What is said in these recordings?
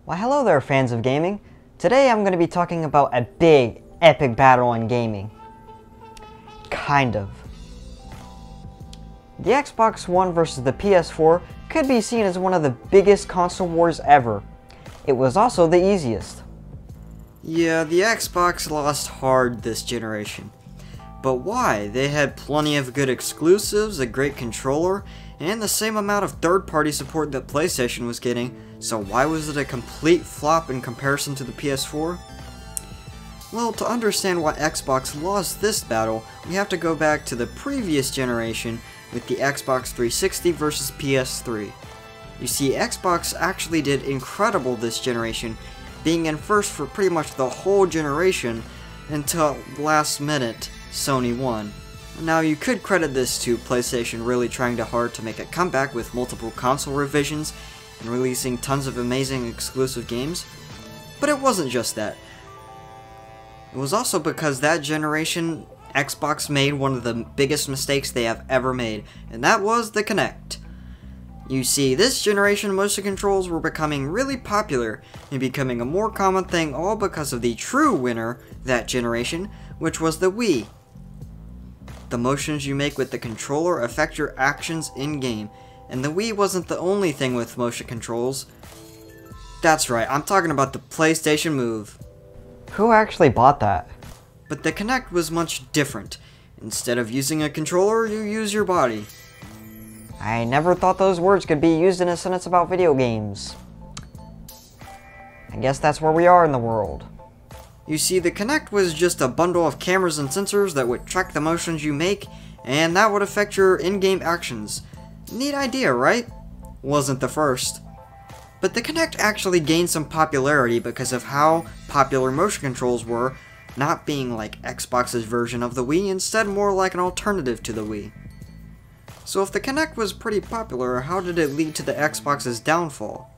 Well, hello there, fans of gaming. Today I'm going to be talking about a big, epic battle in gaming. Kind of. The Xbox One versus the PS4 could be seen as one of the biggest console wars ever. It was also the easiest. Yeah, the Xbox lost hard this generation. But why? They had plenty of good exclusives, a great controller, and the same amount of third-party support that PlayStation was getting, so why was it a complete flop in comparison to the PS4? Well, to understand why Xbox lost this battle, we have to go back to the previous generation with the Xbox 360 versus PS3. You see, Xbox actually did incredible this generation, being in first for pretty much the whole generation until last minute Sony won. Now, you could credit this to PlayStation really trying hard to make a comeback with multiple console revisions and releasing tons of amazing exclusive games, but it wasn't just that. It was also because that generation, Xbox made one of the biggest mistakes they have ever made, and that was the Kinect. You see, this generation motion controls were becoming really popular and becoming a more common thing, all because of the true winner that generation, which was the Wii. The motions you make with the controller affect your actions in-game, and the Wii wasn't the only thing with motion controls. That's right, I'm talking about the PlayStation Move. Who actually bought that? But the Kinect was much different. Instead of using a controller, you use your body. I never thought those words could be used in a sentence about video games. I guess that's where we are in the world. You see, the Kinect was just a bundle of cameras and sensors that would track the motions you make, and that would affect your in-game actions. Neat idea, right? Wasn't the first. But the Kinect actually gained some popularity because of how popular motion controls were, not being like Xbox's version of the Wii, instead more like an alternative to the Wii. So if the Kinect was pretty popular, how did it lead to the Xbox's downfall?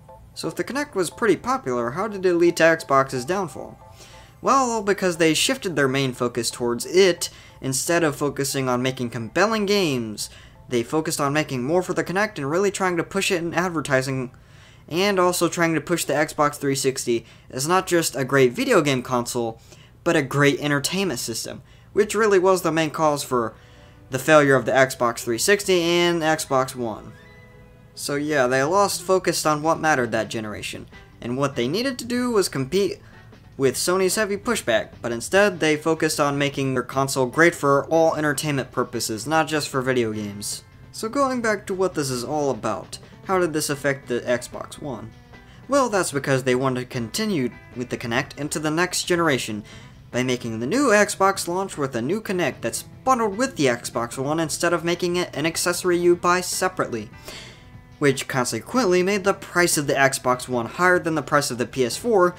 Well, because they shifted their main focus towards it, instead of focusing on making compelling games. They focused on making more for the Kinect and really trying to push it in advertising, and also trying to push the Xbox 360 as not just a great video game console, but a great entertainment system, which really was the main cause for the failure of the Xbox 360 and Xbox One. So yeah, they lost focus on what mattered that generation, and what they needed to do was compete with Sony's heavy pushback, but instead they focused on making their console great for all entertainment purposes, not just for video games. So going back to what this is all about, how did this affect the Xbox One? Well, that's because they wanted to continue with the Kinect into the next generation by making the new Xbox launch with a new Kinect that's bundled with the Xbox One instead of making it an accessory you buy separately, which consequently made the price of the Xbox One higher than the price of the PS4,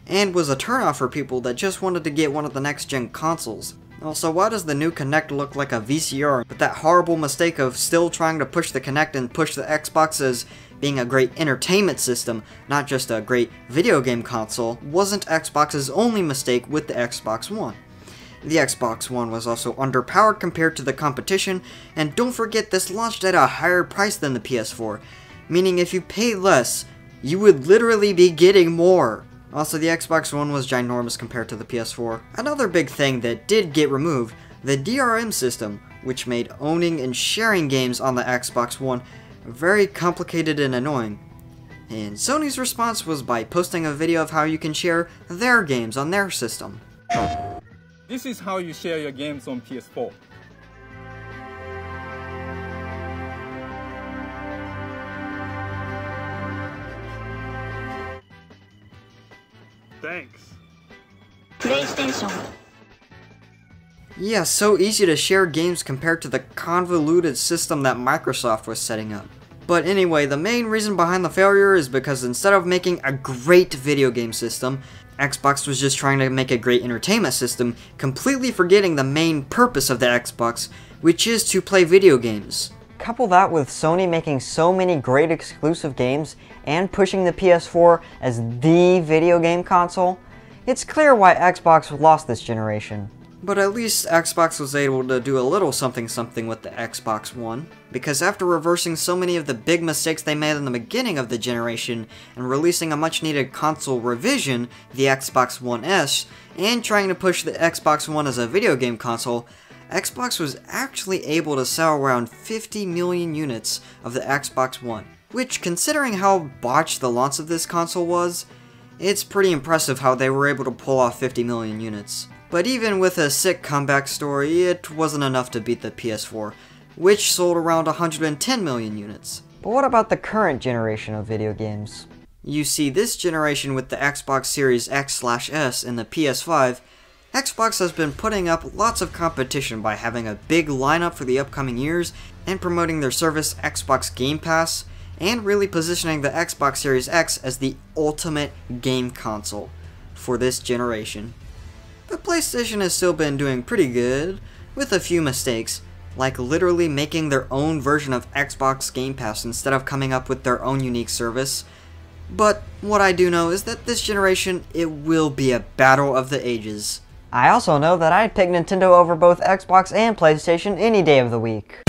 and was a turnoff for people that just wanted to get one of the next-gen consoles. Also, why does the new Kinect look like a VCR, but that horrible mistake of still trying to push the Kinect and push the Xbox as being a great entertainment system, not just a great video game console, wasn't Xbox's only mistake with the Xbox One. The Xbox One was also underpowered compared to the competition, and don't forget this launched at a higher price than the PS4, meaning if you paid less, you would literally be getting more. Also, the Xbox One was ginormous compared to the PS4. Another big thing that did get removed, the DRM system, which made owning and sharing games on the Xbox One very complicated and annoying. And Sony's response was by posting a video of how you can share their games on their system. This is how you share your games on PS4. Thanks. PlayStation. Yeah, so easy to share games compared to the convoluted system that Microsoft was setting up. But anyway, the main reason behind the failure is because instead of making a great video game system, Xbox was just trying to make a great entertainment system, completely forgetting the main purpose of the Xbox, which is to play video games. Couple that with Sony making so many great exclusive games and pushing the PS4 as the video game console, it's clear why Xbox lost this generation. But at least Xbox was able to do a little something with the Xbox One, because after reversing so many of the big mistakes they made in the beginning of the generation and releasing a much needed console revision, the Xbox One S, and trying to push the Xbox One as a video game console, Xbox was actually able to sell around 50 million units of the Xbox One, which, considering how botched the launch of this console was, it's pretty impressive how they were able to pull off 50 million units. But even with a sick comeback story, it wasn't enough to beat the PS4, which sold around 110 million units. But what about the current generation of video games? You see, this generation with the Xbox Series X/S and the PS5, Xbox has been putting up lots of competition by having a big lineup for the upcoming years and promoting their service Xbox Game Pass, and really positioning the Xbox Series X as the ultimate game console for this generation. But PlayStation has still been doing pretty good, with a few mistakes, like literally making their own version of Xbox Game Pass instead of coming up with their own unique service. But what I do know is that this generation, it will be a battle of the ages. I also know that I'd pick Nintendo over both Xbox and PlayStation any day of the week.